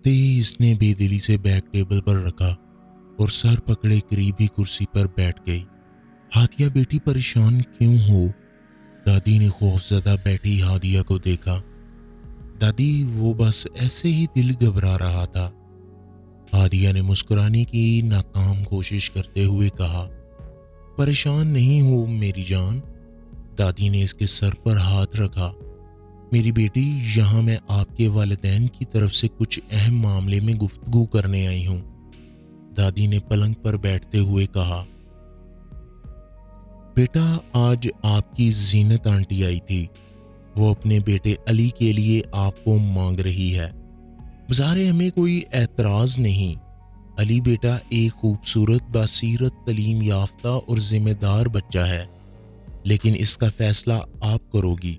اترتے ہی اس نے بے دلی سے بیگ ٹیبل پر رکھا اور سر پکڑے قریبی کرسی پر بیٹھ گئی۔ ہادیہ بیٹی پریشان کیوں ہو؟ دادی نے خوف زدہ بیٹھی ہادیہ کو دیکھا۔ دادی وہ بس ایسے ہی دل گھبرا رہا تھا۔ ہادیہ نے مسکرانے کی ناکام کوشش کرتے ہوئے کہا، پریشان نہیں ہو میری جان۔ دادی نے اس کے سر پر ہاتھ رکھا۔ میری بیٹی، یہاں میں آپ کے والدین کی طرف سے کچھ اہم معاملے میں گفتگو کرنے آئی ہوں۔ دادی نے پلنگ پر بیٹھتے ہوئے کہا، بیٹا آج آپ کی زینت آنٹی آئی تھی۔ وہ اپنے بیٹے علی کے لیے آپ کو مانگ رہی ہے۔ بظاہر ہمیں کوئی اعتراض نہیں۔ علی بیٹا ایک خوبصورت، بصیرت، تعلیم یافتہ اور ذمہ دار بچہ ہے، لیکن اس کا فیصلہ آپ کرو گی۔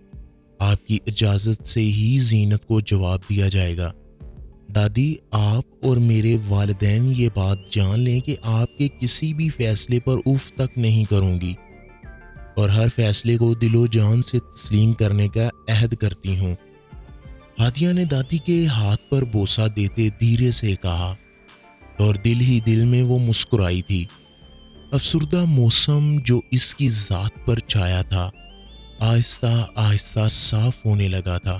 آپ کی اجازت سے ہی زینت کو جواب دیا جائے گا۔ دادی، آپ اور میرے والدین یہ بات جان لیں کہ آپ کے کسی بھی فیصلے پر اف تک نہیں کروں گی اور ہر فیصلے کو دل و جان سے تسلیم کرنے کا عہد کرتی ہوں۔ ہادیہ نے دادی کے ہاتھ پر بوسہ دیتے دھیرے سے کہا اور دل ہی دل میں وہ مسکرائی تھی۔ افسردہ موسم جو اس کی ذات پر چھایا تھا آہستہ آہستہ صاف ہونے لگا تھا۔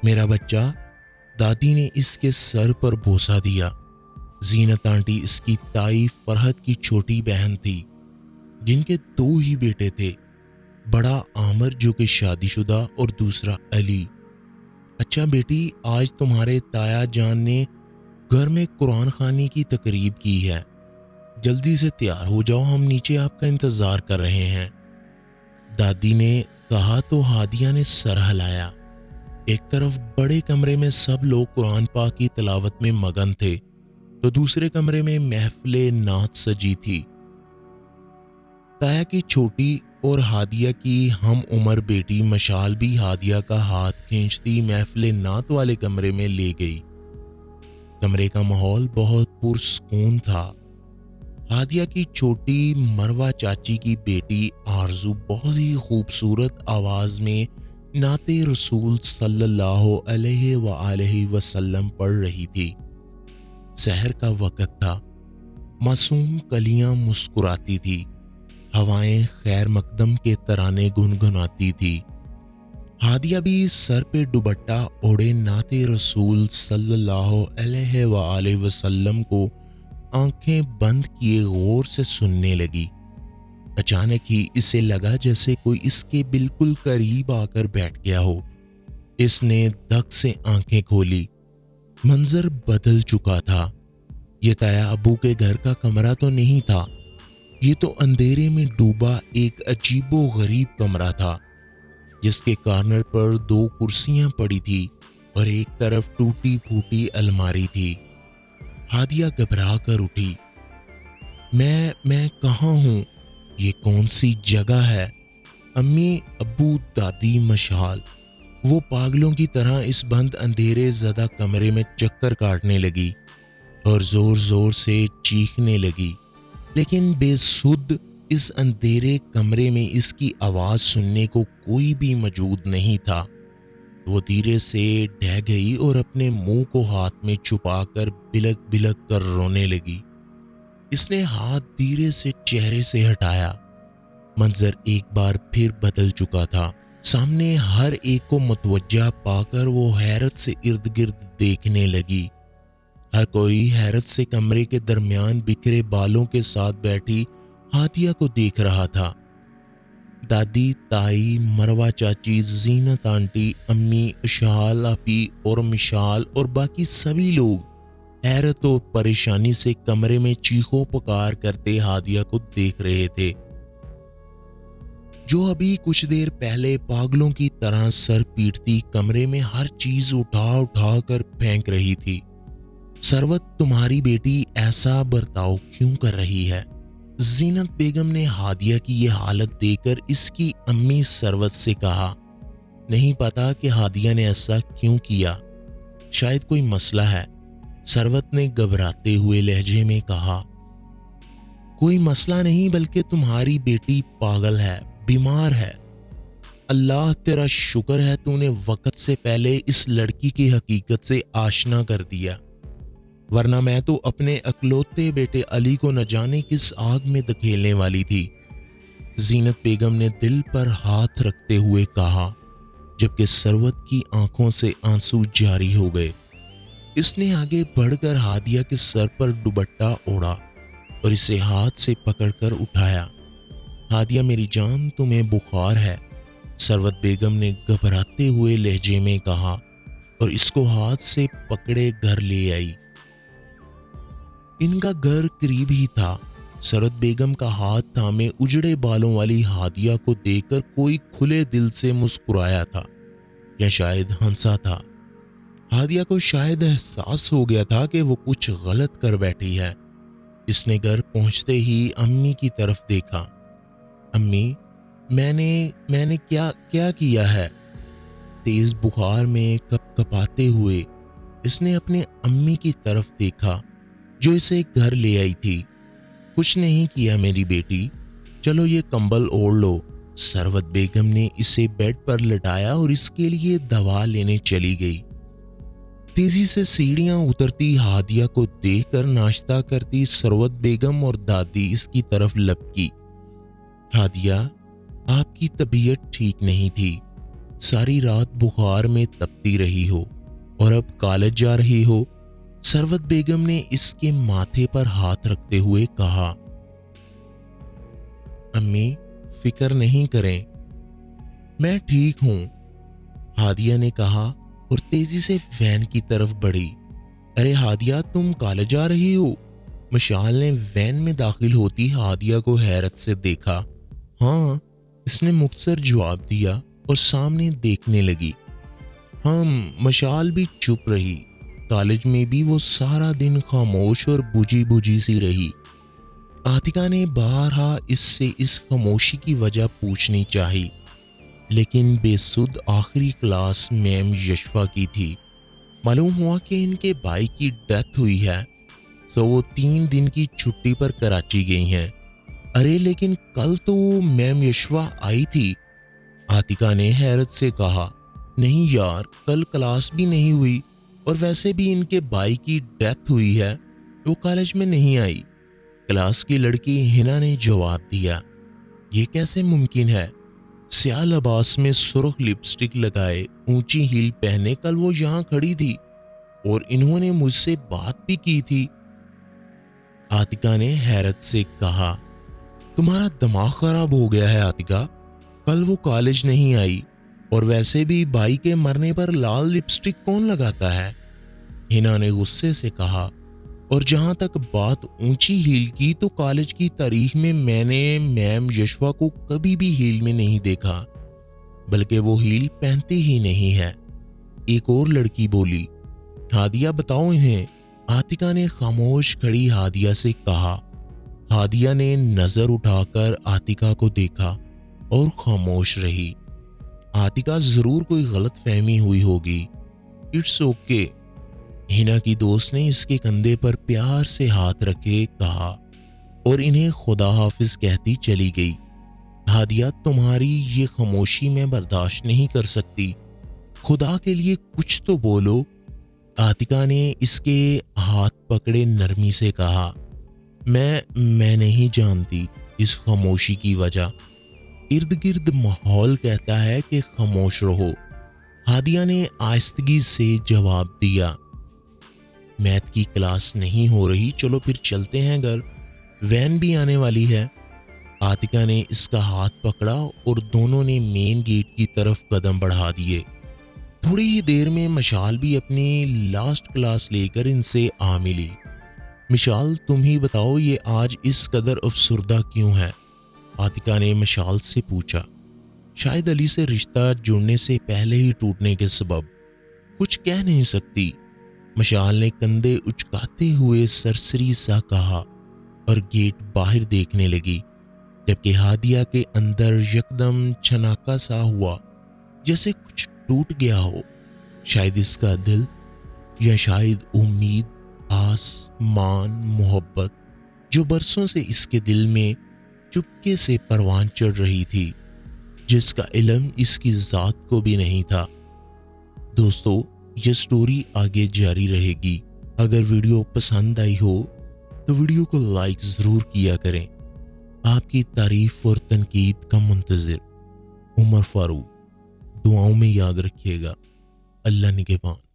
میرا بچہ، دادی نے اس کے سر پر بوسہ دیا۔ زینت آنٹی اس کی تائی فرحت کی چھوٹی بہن تھی، جن کے 2 ہی بیٹے تھے، بڑا عامر جو کہ شادی شدہ اور دوسرا علی۔ اچھا بیٹی، آج تمہارے تایا جان نے گھر میں قرآن خوانی کی تقریب کی ہے۔ جلدی سے تیار ہو جاؤ، ہم نیچے آپ کا انتظار کر رہے ہیں۔ دادی نے کہا تو ہادیہ نے سر ہلایا۔ ایک طرف بڑے کمرے میں سب لوگ قرآن پاک کی تلاوت میں مگن تھے تو دوسرے کمرے میں محفل نعت سجی تھی۔ تایا کی چھوٹی اور ہادیہ کی ہم عمر بیٹی مشال بھی ہادیہ کا ہاتھ کھینچتی محفل نعت والے کمرے میں لے گئی۔ کمرے کا ماحول بہت پرسکون تھا۔ ہادیہ کی چھوٹی مروہ چاچی کی بیٹی آرزو بہت ہی خوبصورت آواز میں نعت رسول صلی اللہ علیہ وآلہ وسلم پڑھ رہی تھی۔ سحر کا وقت تھا، معصوم کلیاں مسکراتی تھی، ہوائیں خیر مقدم کے ترانے گنگناتی تھی۔ ہادیہ بھی سر پہ دوپٹہ اوڑھے نعت رسول صلی اللہ علیہ وآلہ وسلم کو آنکھیں بند کیے غور سے سننے لگی۔ اچانک ہی اسے لگا جیسے کوئی اس کے بالکل قریب آ کر بیٹھ گیا ہو۔ اس نے دھک سے آنکھیں کھولی۔ منظر بدل چکا تھا۔ یہ تایا ابو کے گھر کا کمرہ تو نہیں تھا، یہ تو اندھیرے میں ڈوبا ایک عجیب و غریب کمرہ تھا، جس کے کارنر پر 2 کرسیاں پڑی تھی اور ایک طرف ٹوٹی پھوٹی الماری تھی۔ ہادیہ گھبرا کر اٹھی۔ میں کہاں ہوں؟ یہ کون سی جگہ ہے؟ امی، ابو، دادی، مشال، وہ پاگلوں کی طرح اس بند اندھیرے زدہ کمرے میں چکر کاٹنے لگی اور زور زور سے چیخنے لگی، لیکن بے سدھ اس اندھیرے کمرے میں اس کی آواز سننے کو کوئی بھی موجود نہیں تھا۔ وہ دھیرے سے ڈہ گئی اور اپنے منہ کو ہاتھ میں چھپا کر بلک بلک کر رونے لگی۔ اس نے ہاتھ دھیرے سے چہرے سے ہٹایا۔ منظر ایک بار پھر بدل چکا تھا۔ سامنے ہر ایک کو متوجہ پا کر وہ حیرت سے ارد گرد دیکھنے لگی۔ ہر کوئی حیرت سے کمرے کے درمیان بکھرے بالوں کے ساتھ بیٹھی ہادیہ کو دیکھ رہا تھا۔ دادی، تائی، مروہ چاچی، زینت آنٹی، امی، اشال آپی اور مشال اور باقی سبھی لوگ حیرت و پریشانی سے کمرے میں چیخو پکار کرتے ہادیہ کو دیکھ رہے تھے، جو ابھی کچھ دیر پہلے پاگلوں کی طرح سر پیٹتی کمرے میں ہر چیز اٹھا اٹھا کر پھینک رہی تھی۔ ثروت، تمہاری بیٹی ایسا برتاؤ کیوں کر رہی ہے؟ زینت بیگم نے ہادیہ کی یہ حالت دیکھ کر اس کی امی ثروت سے کہا۔ نہیں پتا کہ ہادیہ نے ایسا کیوں کیا، شاید کوئی مسئلہ ہے، ثروت نے گھبراتے ہوئے لہجے میں کہا۔ کوئی مسئلہ نہیں، بلکہ تمہاری بیٹی پاگل ہے، بیمار ہے۔ اللہ تیرا شکر ہے تو نے وقت سے پہلے اس لڑکی کی حقیقت سے آشنا کر دیا۔ ورنہ میں تو اپنے اکلوتے بیٹے علی کو نہ جانے کس آگ میں دھکیلنے والی تھی۔ زینت بیگم نے دل پر ہاتھ رکھتے ہوئے کہا، جبکہ ثروت کی آنکھوں سے آنسو جاری ہو گئے۔ اس نے آگے بڑھ کر ہادیہ کے سر پر دوپٹہ اوڑھا اور اسے ہاتھ سے پکڑ کر اٹھایا۔ ہادیہ میری جان، تمہیں بخار ہے، ثروت بیگم نے گھبراتے ہوئے لہجے میں کہا اور اس کو ہاتھ سے پکڑے گھر لے آئی۔ ان کا گھر قریب ہی تھا۔ ثروت بیگم کا ہاتھ تھامے اجڑے بالوں والی ہادیہ کو دیکھ کر کوئی کھلے دل سے مسکرایا تھا یا شاید ہنسا تھا۔ ہادیہ کو شاید احساس ہو گیا تھا کہ وہ کچھ غلط کر بیٹھی ہے۔ اس نے گھر پہنچتے ہی امی کی طرف دیکھا۔ امی، میں نے کیا کیا ہے؟ تیز بخار میں کپ کپاتے ہوئے اس نے اپنے امی کی طرف دیکھا جو اسے گھر لے آئی تھی۔ کچھ نہیں کیا میری بیٹی، چلو یہ کمبل اوڑھ لو۔ ثروت بیگم نے اسے بیڈ پر لٹایا اور اس کے لیے دوا لینے چلی گئی۔ تیزی سے سیڑھیاں اترتی ہادیہ کو دیکھ کر ناشتہ کرتی ثروت بیگم اور دادی اس کی طرف لپکی۔ ہادیہ، آپ کی طبیعت ٹھیک نہیں تھی، ساری رات بخار میں تپتی رہی ہو اور اب کالج جا رہی ہو۔ ثروت بیگم نے اس کے ماتھے پر ہاتھ رکھتے ہوئے کہا۔ امی، فکر نہیں کریں، میں ٹھیک ہوں، ہادیہ نے کہا اور تیزی سے وین کی طرف بڑھی۔ ارے ہادیہ، تم کالج جا رہی ہو؟ مشال نے وین میں داخل ہوتی ہادیہ کو حیرت سے دیکھا۔ ہاں، اس نے مختصر جواب دیا اور سامنے دیکھنے لگی۔ مشال بھی چپ رہی۔ کالج میں بھی وہ سارا دن خاموش اور بجھی سی رہی۔ عاتقہ نے بارہا اس سے اس خاموشی کی وجہ پوچھنی چاہی، لیکن بے سود آخری کلاس میم یشفا کی تھی۔ معلوم ہوا کہ ان کے بھائی کی ڈیتھ ہوئی ہے، تو وہ 3 دن کی چھٹی پر کراچی گئی ہیں۔ ارے لیکن کل تو میم یشفا آئی تھی، عاتقہ نے حیرت سے کہا۔ نہیں یار، کل کلاس بھی نہیں ہوئی، اور ویسے بھی ان کے بھائی کی ڈیتھ ہوئی ہے، وہ کالج میں نہیں آئی۔ کلاس کی لڑکی ہنا نے جواب دیا۔ یہ کیسے ممکن ہے؟ سیاہ لباس میں سرخ لپسٹک لگائے، اونچی ہیل پہنے کل وہ یہاں کھڑی تھی اور انہوں نے مجھ سے بات بھی کی تھی، عاتقہ نے حیرت سے کہا۔ تمہارا دماغ خراب ہو گیا ہے عاتقہ، کل وہ کالج نہیں آئی، اور ویسے بھی بھائی کے مرنے پر لال لپسٹک کون لگاتا ہے؟ ہنا نے غصے سے کہا۔ اور جہاں تک بات اونچی ہیل کی، تو کالج کی تاریخ میں نے میم یشوا کو کبھی بھی ہیل میں نہیں دیکھا، بلکہ وہ ہیل پہنتی ہی نہیں ہے، ایک اور لڑکی بولی۔ ہادیہ، بتاؤ انہیں، عاتقہ نے خاموش کھڑی ہادیہ سے کہا۔ ہادیہ نے نظر اٹھا کر عاتقہ کو دیکھا اور خاموش رہی۔ عاتقہ، ضرور کوئی غلط فہمی ہوئی ہوگی، اٹس اوکے، ہنا کی دوست نے اس کے کندھے پر پیار سے ہاتھ رکھے کہا اور انہیں خدا حافظ کہتی چلی گئی۔ ہادیہ، تمہاری یہ خاموشی میں برداشت نہیں کر سکتی، خدا کے لیے کچھ تو بولو، عاتقہ نے اس کے ہاتھ پکڑے نرمی سے کہا۔ میں نہیں جانتی اس خاموشی کی وجہ، ارد گرد ماحول کہتا ہے کہ خاموش رہو، ہادیہ نے آہستگی سے جواب دیا۔ میتھ کی کلاس نہیں ہو رہی، چلو پھر چلتے ہیں گھر، وین بھی آنے والی ہے۔ عاتقہ نے اس کا ہاتھ پکڑا اور دونوں نے مین گیٹ کی طرف قدم بڑھا دیے۔ تھوڑی ہی دیر میں مشال بھی اپنی لاسٹ کلاس لے کر ان سے آ ملی۔ مشال، تم ہی بتاؤ یہ آج اس قدر افسردہ کیوں ہے؟ عاتقہ نے مشال سے پوچھا۔ شاید علی سے رشتہ جڑنے سے پہلے ہی ٹوٹنے کے سبب، کچھ کہہ نہیں سکتی، مشال نے کندھے اچکاتے ہوئے سرسری سا کہا اور گیٹ باہر دیکھنے لگی، جبکہ ہادیہ کے اندر یکدم چھناکا سا ہوا، جیسے کچھ ٹوٹ گیا ہو، شاید اس کا دل، یا شاید امید، آس، مان، محبت، جو برسوں سے اس کے دل میں چپکے سے پروان چڑھ رہی تھی، جس کا علم اس کی ذات کو بھی نہیں تھا۔ دوستو، یہ سٹوری آگے جاری رہے گی۔ اگر ویڈیو پسند آئی ہو تو ویڈیو کو لائک ضرور کیا کریں۔ آپ کی تعریف اور تنقید کا منتظر، عمر فاروق۔ دعاؤں میں یاد رکھیے گا۔ اللہ نگہبان۔